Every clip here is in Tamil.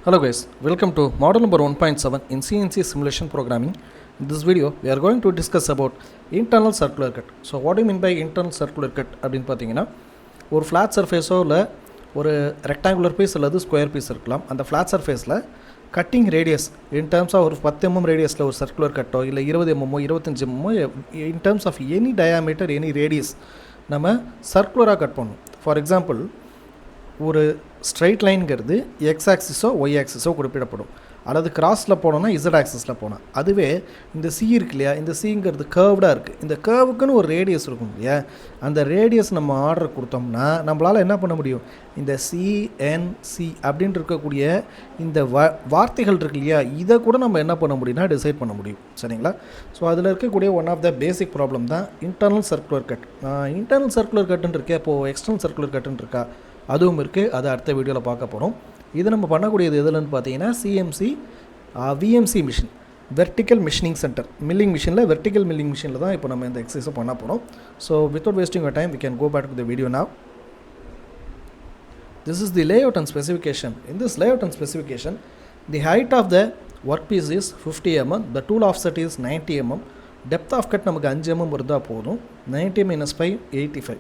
Hello guys, welcome to model number 1.7 in CNC simulation programming. In this video, we are going to discuss about internal circular cut. So what do you mean by internal circular cut? அப்படின்னு பார்த்தீங்கன்னா ஒரு ஃப்ளாட் சர்ஃபேஸோ இல்லை ஒரு ரெக்டாங்குலர் பீஸ் அல்லது ஸ்கொயர் பீஸ் இருக்கலாம். அந்த ஃப்ளாட் சர்ஃபேஸில் cutting radius in terms of ஒரு 10 mm ரேடியஸில் ஒரு சர்க்குலர் கட்டோ இல்லை 20 mm 25 mm in terms of any diameter any radius நம்ம சர்க்குலராக கட் பண்ணணும். ஃபார் எக்ஸாம்பிள் ஒரு ஸ்ட்ரைட் லைனுங்கிறது எக்ஸ் ஆக்சிஸோ ஒய் ஆக்சிஸோ குறிப்பிடப்படும், அல்லது கிராஸில் போனோன்னா இசட் ஆக்சிஸில் போனால். அதுவே இந்த சி இருக்கு இல்லையா, இந்த சிங்கிறது கேர்வ்டாக இருக்குது. இந்த கேர்வுக்குன்னு ஒரு ரேடியஸ் இருக்கும் இல்லையா, அந்த ரேடியஸ் நம்ம ஆர்டர் கொடுத்தோம்னா நம்மளால் என்ன பண்ண முடியும், இந்த சிஎன்சி அப்படின்ட்டு இருக்கக்கூடிய இந்த வார்த்தைகள் இருக்கு இல்லையா, இதை கூட நம்ம என்ன பண்ண முடியும்னா டிசைட் பண்ண முடியும். சரிங்களா? ஸோ அதில் இருக்கக்கூடிய one of the basic problem தான் internal circular cut. Internal circular கட்டுன்னு இருக்கே, இப்போது எக்ஸ்டர்னல் சர்க்குலர் கட்டுன்னு இருக்கா, அதுவும் இருக்குது. அதை அடுத்த வீடியோவில் பார்க்க போகிறோம். இது நம்ம பண்ணக்கூடியது எதுலன்னு பார்த்தீங்கன்னா CMC VMC machine, vertical machining centre milling மிஷினில், வெர்டிக்கல் மில்லிங் மிஷினில் தான் இப்போ நம்ம இந்த எக்ஸசைஸை பண்ண போகிறோம். So without wasting your time we can go back to the video now. This is the layout and specification. In this layout and specification, the height of the workpiece is 50 mm, the tool offset is 90 mm, depth of cut நமக்கு 5 mm இருந்தால் போதும். 90 minus 5 85.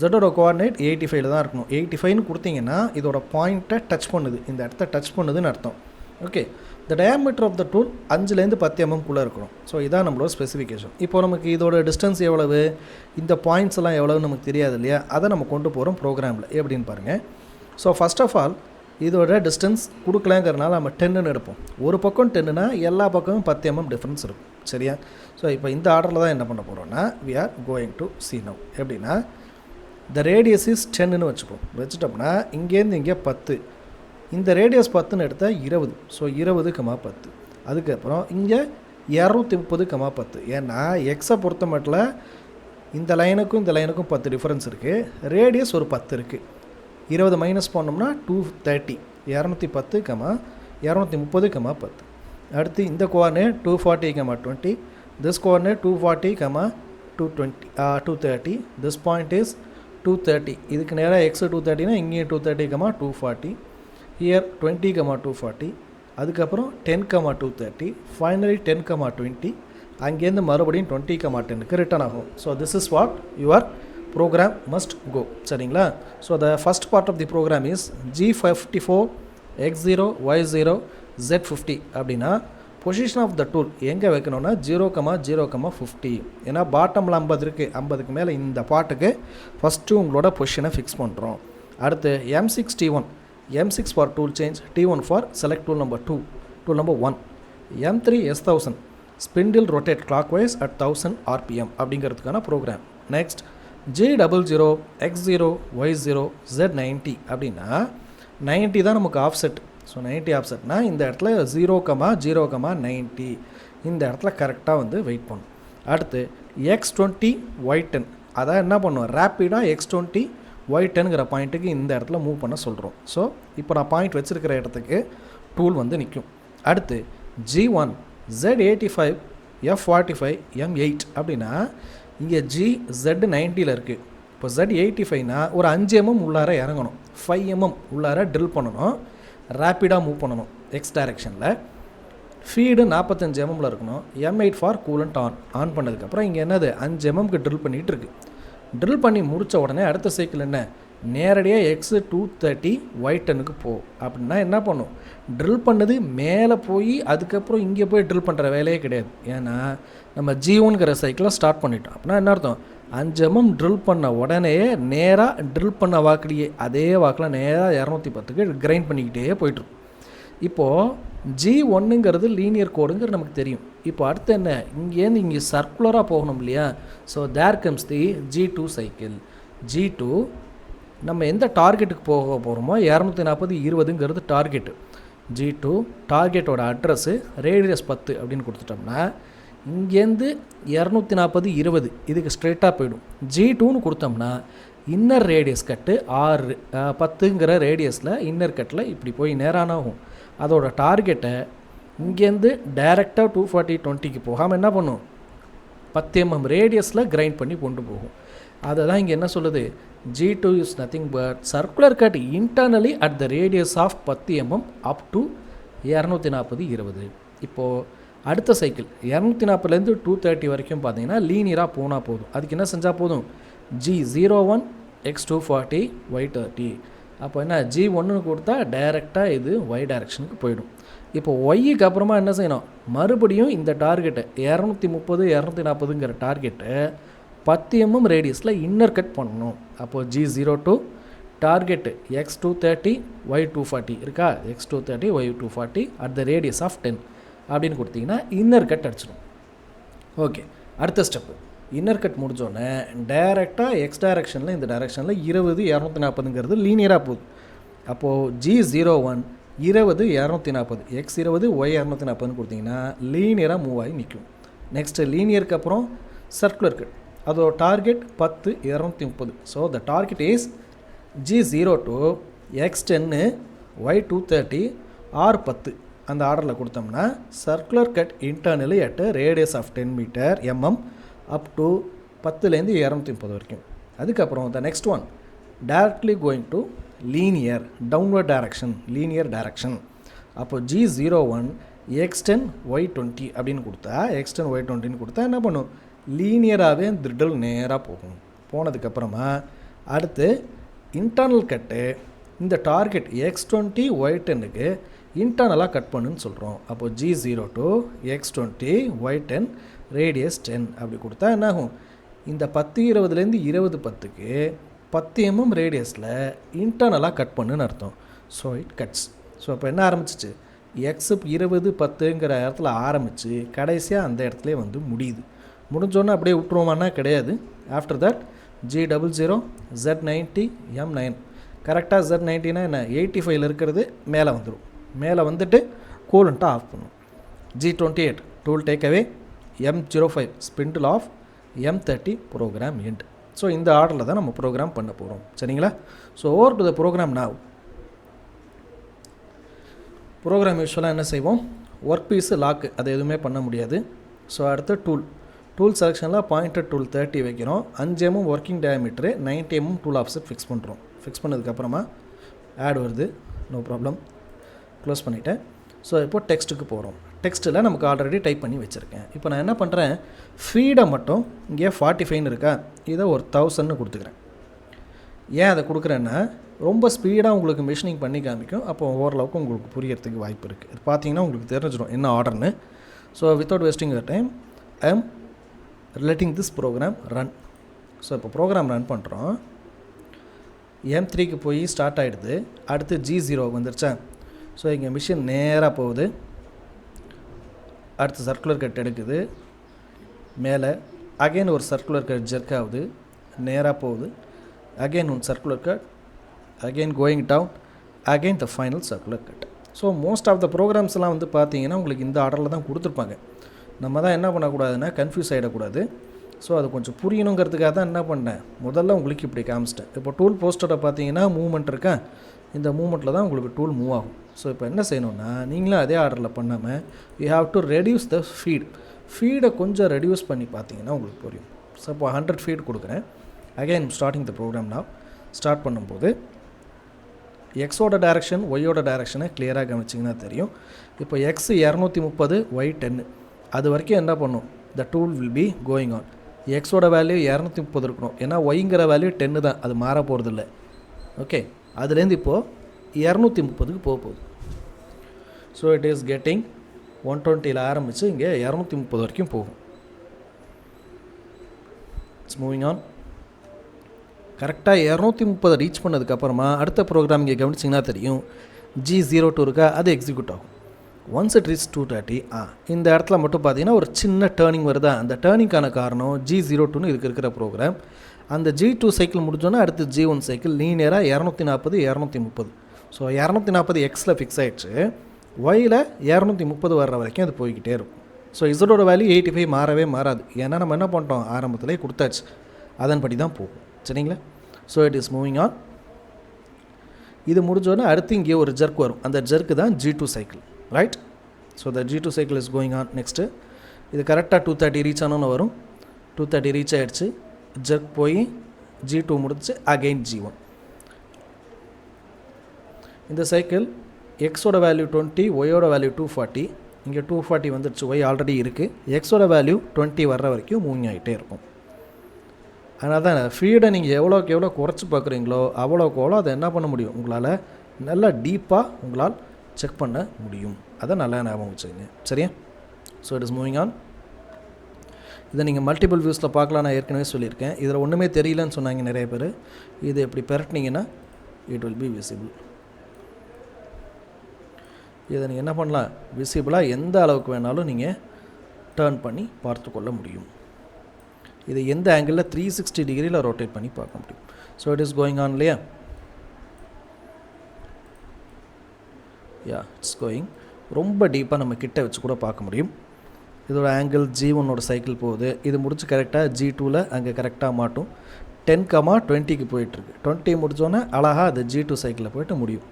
ஜெட்டோட கோஆர்டினேட் 85 தான் இருக்கணும். 85ன்னு கொடுத்தீங்கன்னா இதோட பாயிண்ட்டை டச் பண்ணுது, இந்த இடத்த டச் பண்ணுதுன்னு அர்த்தம். Okay, the diameter of the tool 5லேருந்து 10 mm இருக்கணும். ஸோ இதான் நம்மளோட ஸ்பெசிஃபிகேஷன். இப்போ நமக்கு இதோட டிஸ்டன்ஸ் எவ்வளவு, இந்த பாயிண்ட்ஸ் எல்லாம் எவ்வளவு நமக்கு தெரியாது இல்லையா, அதை நம்ம கொண்டு போகிறோம் ப்ரோக்ராமில். எப்படின்னு பாருங்கள். ஸோ ஃபஸ்ட் ஆஃப் ஆல் இதோட டிஸ்டன்ஸ் கொடுக்கலாங்கிறனால நம்ம 10ன்னு எடுப்போம். ஒரு பக்கம் 10னா எல்லா பக்கமும் 10 mm டிஃப்ரென்ஸ் இருக்கும். சரியா? ஸோ இப்போ இந்த ஆர்டரில் தான் என்ன பண்ண போகிறோம்னா we are going to see now. எப்படின்னா the radius is 10ன்னு வச்சுப்போம். வச்சுட்டோம்னா இங்கேருந்து இங்கே 10, இந்த ரேடியஸ் 10ன்னு எடுத்தால் 20. ஸோ 20,10. அதுக்கப்புறம் இங்கே 230,10. ஏன்னா எக்ஸை பொறுத்த மட்டும் இந்த லைனுக்கும் இந்த லைனுக்கும் 10 டிஃப்ரென்ஸ் இருக்குது, ரேடியஸ் ஒரு 10 இருக்குது. 20 மைனஸ் பண்ணோம்னா 230, 210, 230,10. அடுத்து இந்த coordinate 240, 20. This coordinate 240, 230. This point is 230. இதுக்கு நேராக எக்ஸ் 230னா இங்கே 230, 240. ஹியர் 20, 240. அதுக்கப்புறம் 10, 230. ஃபைனலி 10, 20. அங்கேருந்து மறுபடியும் 20, 10க்கு ரிட்டர்ன் ஆகும். So this is what your program must go. சரிங்களா? So the first part of the program is G54 X0 Y0 Z50 அப்படின்னா பொசிஷன் ஆஃப் த டூல் எங்கே வைக்கணும்னா 0, 0, 50. ஏன்னா பாட்டமில் 50 இருக்குது, 50க்கு மேலே இந்த பாட்டுக்கு ஃபஸ்ட்டு உங்களோட பொசிஷனை ஃபிக்ஸ் பண்ணுறோம். அடுத்து M6 T1, M6 for tool change, T1 for select tool number 2, tool number 1. M3 S1000 spindle rotate clockwise at 1000 RPM அப்படிங்கிறதுக்கான program. Next G00 X0 Y0 Z90 அப்படின்னா 90 தான் நமக்கு ஆஃப்செட். ஸோ 90 ஆஃப்செட்னா இந்த இடத்துல 0, 0, 90 இந்த இடத்துல கரெக்டாக வந்து வெயிட் பண்ணும். அடுத்து X20 Y10, அதான் என்ன பண்ணுவோம், ரேப்பிடாக X20 Y10ங்கிற பாயிண்ட்டுக்கு இந்த இடத்துல மூவ் பண்ண சொல்கிறோம். ஸோ இப்போ நான் பாயிண்ட் வச்சுருக்கிற இடத்துக்கு டூல் வந்து நிற்கும். அடுத்து G1 Z85 F45 M8 அப்படின்னா இங்கே Z90ல் இருக்குது. இப்போ Z85னா ஒரு 5 mm உள்ளார இறங்கணும், 5 mm உள்ளார ட்ரில் பண்ணணும், ரேப்பிடாக மூவ் பண்ணணும் எக்ஸ் டைரெக்ஷனில். ஃபீடு 45 mm இருக்கணும். M8 ஃபார் கூலண்ட் ஆன் பண்ணதுக்கப்புறம் இங்கே என்னது 5 mmக்கு ட்ரில் பண்ணிகிட்டு இருக்குது. ட்ரில் பண்ணி முடித்த உடனே அடுத்த சைக்கிள் என்ன, நேரடியாக எக்ஸ் 230 Y10க்கு போ. அப்படின்னா என்ன பண்ணும், ட்ரில் பண்ணது மேலே போய் அதுக்கப்புறம் இங்கே போய் ட்ரில் பண்ணுற வேலையே கிடையாது. ஏன்னா நம்ம G1ங்கிற சைக்கிளை ஸ்டார்ட் பண்ணிட்டோம். அப்படின்னா என்ன அர்த்தம், 5 mm ட்ரில் பண்ண உடனே நேராக ட்ரில் பண்ண வாக்கிலேயே அதே வாக்கில் நேராக 210க்கு கிரைண்ட் பண்ணிக்கிட்டே போய்ட்டுருக்கும். இப்போது G1ங்கிறது லீனியர் கோடுங்கிறது நமக்கு தெரியும். இப்போ அடுத்து என்ன, இங்கேருந்து இங்கே சர்க்குலராக போகணும் இல்லையா. So there comes the G2 cycle. G2 நம்ம எந்த டார்கெட்டுக்கு போக போகிறோமோ 240, 20ங்கிறது டார்கெட்டு. G2 டார்கெட்டோட அட்ரஸ்ஸு ரேடியஸ் 10 அப்படின்னு கொடுத்துட்டோம்னா இங்கேருந்து 240, 20 இதுக்கு ஸ்ட்ரெயிட்டாக போயிடும். G2ன்னு கொடுத்தோம்னா இன்னர் ரேடியஸ் கட்டு 6, 10ங்கிற ரேடியஸில் இன்னர் கட்டில் இப்படி போய் நேரானாகும். அதோட டார்கெட்டை இங்கேருந்து டைரெக்டாக 240, 20க்கு போகாமல் என்ன பண்ணும், 10 mm ரேடியஸில் கிரைண்ட் பண்ணி கொண்டு போகும். அதை தான் இங்கே என்ன சொல்லுது, G2 is nothing but circular cut internally at the radius of 10 mm up to 240 20. இப்போது அடுத்த சைக்கிள் 240லேருந்து 230 வரைக்கும் பார்த்தீங்கன்னா லீனியராக போனால் போதும். அதுக்கு என்ன செஞ்சால் போதும், G01 X240 Y30. அப்போ என்ன G1ன்னு கொடுத்தா டைரெக்டாக இது Y டைரக்ஷனுக்கு போயிடும். இப்போ ஒய்க்கு அப்புறமா என்ன செய்யணும், மறுபடியும் இந்த டார்கெட்டை 230 240ங்கிற டார்கெட்டை 10 mm ரேடியஸில் இன்னர் கட் பண்ணணும். அப்போது G02 டார்கெட்டு X230 Y240 இருக்கா, X230 Y240 at the radius of 10 அப்படின்னு கொடுத்தீங்கன்னா இன்னர் கட் அடிச்சிடும். ஓகே, அடுத்த ஸ்டெப்பு இன்னர் கட் முடிஞ்சோடனே டைரெக்டாக எக்ஸ் டைரக்ஷனில் இந்த டைரக்ஷனில் 20 240ங்கிறது லீனியராக போகுது. அப்போது G01 20 240 X20 Y240ன்னு கொடுத்தீங்கன்னா லீனியராக மூவ் ஆகி நிற்கும். நெக்ஸ்ட்டு லீனியருக்கு அப்புறம் சர்க்குலர் கட், அதோட target 10 230. So the target is G02 X10 Y230 R10. அந்த ஆர்டரில் கொடுத்தோம்னா circular cut internally at radius of 10 metre mm up to 10லேருந்து 230 வரைக்கும். அதுக்கப்புறம் the next one directly going to linear downward direction, linear direction. அப்போது G01 X10 Y20 அப்படின்னு கொடுத்தா, X10 Y20ன்னு கொடுத்தா என்ன பண்ணும், லீனியராகவே த்ரிட்டில் நேராக போகும். போனதுக்கப்புறமா அடுத்து இன்டர்னல் கட்டு இந்த டார்கெட் X20 Y10க்கு இன்டர்னலாக கட் பண்ணுன்னு சொல்கிறோம். அப்போது G02 X20 Y10 ரேடியஸ் 10 அப்படி கொடுத்தா என்னாகும், இந்த 10 20லேருந்து 20 10க்கு 10 mm ரேடியஸில் இன்டர்னலாக கட் பண்ணுன்னு அர்த்தம். So it cuts. ஸோ அப்போ என்ன ஆரம்பிச்சிச்சு, எக்ஸு 20 10ங்கிற இடத்துல ஆரம்பித்து கடைசியாக அந்த இடத்துல வந்து முடியுது. முடிஞ்சோன்னே அப்படியே விட்டுருவோமானா கிடையாது. After that G00 Z90 M9. கரெக்டாக Z90னா என்ன, 85ல் இருக்கிறது மேலே வந்துடும். மேலே வந்துட்டு கூலண்ட்டாக ஆஃப் பண்ணும். G28 tool take away, M05 spindle off, M30 program end. So இந்த ஆர்டரில் தான் நம்ம ப்ரோக்ராம் பண்ண போகிறோம். சரிங்களா? So over to the program now. Program யூஸ்வலாக என்ன செய்வோம், ஒர்க் பீஸு லாக்கு அதை எதுவுமே பண்ண முடியாது. ஸோ அடுத்து டூல் செலெக்ஷனில் பாயிண்டட் டூல் 30 வைக்கிறோம். 5 mm working diameter, 90 mm tool offset fix பண்ணுறோம். ஃபிக்ஸ் பண்ணதுக்கப்புறமா ஆட் வருது, நோ ப்ராப்ளம், க்ளோஸ் பண்ணிவிட்டேன். ஸோ இப்போ டெக்ஸ்ட்டுக்கு போகிறோம். டெக்ஸ்ட்டில் நமக்கு ஆல்ரெடி டைப் பண்ணி வச்சுருக்கேன். இப்போ நான் என்ன பண்ணுறேன், ஃபீடை மட்டும் இங்கே 45ன்னு இருக்கா, இதை ஒரு 1000ன்னு கொடுத்துக்கிறேன். ஏன் அதை கொடுக்குறேன்னா ரொம்ப ஸ்பீடாக உங்களுக்கு மிஷினிங் பண்ணி காமிக்கும். அப்போ ஓரளவுக்கு உங்களுக்கு புரியறதுக்கு வாய்ப்பு இருக்குது. இது பார்த்தீங்கன்னா உங்களுக்கு தெரிஞ்சிடும் என்ன ஆர்டர்னு. So without wasting your time I am letting this program run. So இப்போ ப்ரோக்ராம் ரன் பண்ணுறோம். M3க்கு போய் ஸ்டார்ட் ஆகிடுது. அடுத்து G0 வந்துருச்சா. ஸோ இங்கே மிஷின் நேராக போகுது. அடுத்து சர்க்குலர் கட் எடுக்குது. மேலே அகெயின் ஒரு சர்க்குலர் கட் ஜெர்க் ஆகுது, நேராக போகுது. Again one circular cut, again going down, again the final circular cut. So most of the ப்ரோக்ராம்ஸ்லாம் வந்து பார்த்தீங்கன்னா உங்களுக்கு இந்த ஆர்டரில் தான் கொடுத்துருப்பாங்க. நம்ம தான் என்ன பண்ணக்கூடாதுன்னா கன்ஃபியூஸ் ஆகிடக்கூடாது. ஸோ அது கொஞ்சம் புரியணுங்கிறதுக்காக தான் என்ன பண்ணேன், முதல்ல உங்களுக்கு இப்படி காமிச்சிட்டேன். இப்போ டூல் போஸ்டரை பார்த்தீங்கன்னா மூவ்மெண்ட் இருக்கா, இந்த மூவ்மெண்ட்டில் தான் உங்களுக்கு டூல் மூவ் ஆகும். ஸோ இப்போ என்ன செய்யணும்னா நீங்களும் அதே ஆர்டரில் பண்ணாமல் you have to reduce the ஃபீடை கொஞ்சம் ரெடியூஸ் பண்ணி பார்த்தீங்கன்னா உங்களுக்கு புரியும். ஸோ இப்போ 100 ஃபீட் கொடுக்குறேன். அகைன் ஸ்டார்டிங் த ப்ரோக்ராம் நான் ஸ்டார்ட் பண்ணும்போது எக்ஸோட டைரக்ஷன் ஒய்யோட டைரக்ஷனை கிளியராக கவனிச்சிங்கன்னா தெரியும். இப்போ எக்ஸ் 230 ஒய் 10 அது வரைக்கும் என்ன பண்ணும், த tool will be going on. எக்ஸோட வேல்யூ 230 இருக்கணும், ஏன்னா ஒய்ங்கிற வேல்யூ 10 தான், அது மாற போகிறதில்ல. ஓகே, அதுலேருந்து இப்போது 230க்கு போகுது. ஸோ இட் இஸ் கெட்டிங் 120ல் ஆரம்பித்து இங்கே 230 வரைக்கும் போகும். It's moving on. கரெக்டாக 230 ரீச் பண்ணதுக்கப்புறமா அடுத்த ப்ரோக்ராம் இங்கே கவனிச்சிங்கன்னா தெரியும், G02 இருக்கா, அது எக்ஸிக்யூட் ஆகும். ஒன்ஸ் இட் ரீச் 230, இந்த இடத்துல மட்டும் பார்த்தீங்கன்னா ஒரு சின்ன டேர்னிங் வருதா. அந்த டேர்னிங்கான காரணம் G02ன்னு இருக்கிற ப்ரோக்ராம். அந்த G2 சைக்கிள் முடிஞ்சோன்னா அடுத்து G1 சைக்கிள் லீனியராக 240 230. ஸோ 240 எக்ஸில் ஃபிக்ஸ் ஆகிடுச்சு. ஒயில் 230 வர்ற வரைக்கும் அது போய்கிட்டே இருக்கும். ஸோ இசடோட வேல்யூ 85 மாறவே மாறாது, ஏன்னா நம்ம என்ன பண்ணிட்டோம் ஆரம்பத்திலே கொடுத்தாச்சு, அதன்படி தான் போகும். சரிங்களா? So it is moving on. இது முடிஞ்சோன்னா அடுத்து இங்கே ஒரு ஜர்க் வரும், அந்த ஜர்க்கு தான் G2 cycle, right? So the G2 cycle is going on. Next இது கரெக்டாக 230 ரீச் ஆனோன்னு வரும். 230 ரீச் ஆகிடுச்சு, ஜர்க் போய் G2 முடிச்சு அகெயின் G1. இந்த சைக்கிள் எக்ஸோட வேல்யூ 20, ஒயோட வேல்யூ 240. இங்கே 240 வந்துடுச்சு, ஒய் ஆல்ரெடி இருக்குது. எக்ஸோட வேல்யூ 20 வர்ற வரைக்கும் மூவிங் ஆகிட்டே இருக்கும். அதனால் தான் ஃபீடை நீங்கள் எவ்வளோக்கு எவ்வளோ குறைச்சி பார்க்குறீங்களோ அவ்வளோக்கு எவ்வளோ அதை என்ன பண்ண முடியும், உங்களால் நல்லா டீப்பாக உங்களால் செக் பண்ண முடியும். அதை நல்லா ஞாபகம் வச்சுக்கோங்க, சரியா? So it is moving on. இதை நீங்கள் மல்டிபிள் வியூஸில் பார்க்கலாம், நான் ஏற்கனவே சொல்லியிருக்கேன். இதில் ஒன்றுமே தெரியலன்னு சொன்னாங்க நிறைய பேர். இது எப்படி பெரட்டினீங்கன்னா இட் வில் பி விசிபிள். இதை நீங்கள் என்ன பண்ணலாம், விசிபிளாக எந்த அளவுக்கு வேணாலும் நீங்கள் டர்ன் பண்ணி பார்த்து கொள்ள முடியும். இதை எந்த ஆங்கிளில் 360 டிகிரியில் ரொட்டேட் பண்ணி பார்க்க முடியும். So it is going on இல்லையா? யா, இட்ஸ் கோயிங். ரொம்ப டீப்பாக நம்ம கிட்ட வச்சு கூட பார்க்க முடியும். இதோட ஆங்கிள் G1ஓட சைக்கிள் போகுது. இது முடிச்சு கரெக்டாக G2வில் அங்கே கரெக்டாக மாட்டும். 10,20க்கு போயிட்டுருக்கு. 20 முடித்தோன்னே அழகாக அது G2 சைக்கிளில் போய்ட்டு முடியும்.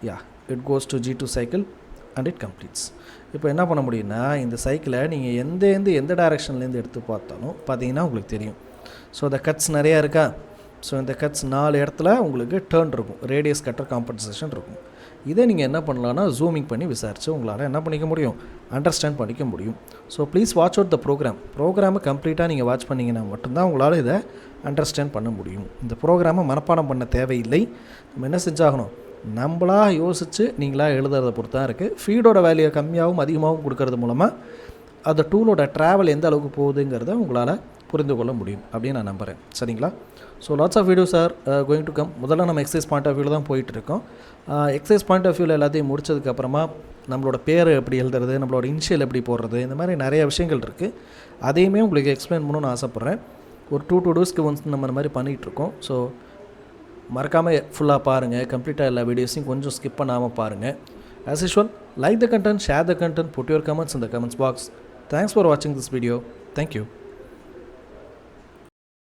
Yeah, it goes to G2 cycle and it completes. இப்போ என்ன பண்ண முடியும்னா, இந்த சைக்கிளை நீங்கள் எந்த டைரெக்ஷன்லேருந்து எடுத்து பார்த்தாலும் பார்த்தீங்கன்னா உங்களுக்கு தெரியும். ஸோ இந்த கட்ஸ் நிறையா இருக்கா? ஸோ இந்த கட்ஸ் 4 இடத்துல உங்களுக்கு டேர்ன் இருக்கும், ரேடியஸ் கட்டர் காம்பன்சேஷன் இருக்கும். இதை நீங்கள் என்ன பண்ணலான்னா ஜூமிங் பண்ணி விசாரித்து உங்களால் என்ன பண்ணிக்க முடியும், அண்டர்ஸ்டாண்ட் பண்ணிக்க முடியும். So please watch out the ப்ரோக்ராமை கம்ப்ளீட்டாக நீங்கள் வாட்ச் பண்ணிங்கன்னா மட்டும்தான் உங்களால் இதை அண்டர்ஸ்டாண்ட் பண்ண முடியும். இந்த ப்ரோக்ராமை மனப்பாடம் பண்ண தேவையில்லை. நம்ம என்ன செஞ்சாகணும், நம்மளாக யோசித்து நீங்களாக எழுதுறதை பொறுத்து தான் இருக்குது. ஃபீடோட வேல்யூ கம்மியாகவும் அதிகமாகவும் கொடுக்கறது மூலமாக அந்த டூலோட ட்ராவல் எந்த அளவுக்கு போகுதுங்கிறத உங்களால் புரிந்து கொள்ள முடியும் அப்படின்னு நான் நம்புகிறேன், சரிங்களா? So lots of videos are going to come. முதல்ல நம்ம எக்ஸசைஸ் பாயிண்ட் ஆஃப் வியூவில் தான் போயிட்டுருக்கோம். எக்ஸசைஸ் பாயிண்ட் ஆஃப் வியூவில் எல்லாத்தையும் முடிச்சதுக்கப்புறமா நம்மளோட பேர் எப்படி எழுதுறது, நம்மளோட இனிஷியல் எப்படி போடுறது, இந்த மாதிரி நிறைய விஷயங்கள் இருக்குது. அதையுமே உங்களுக்கு எக்ஸ்பிளைன் பண்ணணும்னு ஆசைப்பட்றேன். ஒரு 2 டேஸ்க்கு ஒன்ஸ் நம்ம இந்த மாதிரி பண்ணிகிட்ருக்கோம். ஸோ மறக்காமல் ஃபுல்லாக பாருங்கள். கம்ப்ளீட்டாக எல்லா வீடியோஸையும் கொஞ்சம் ஸ்கிப் பண்ணாமல் பாருங்கள். As usual, like the content, share the content, put your comments in the comments box. Thanks for வாட்சிங் திஸ் வீடியோ. தேங்க்யூ.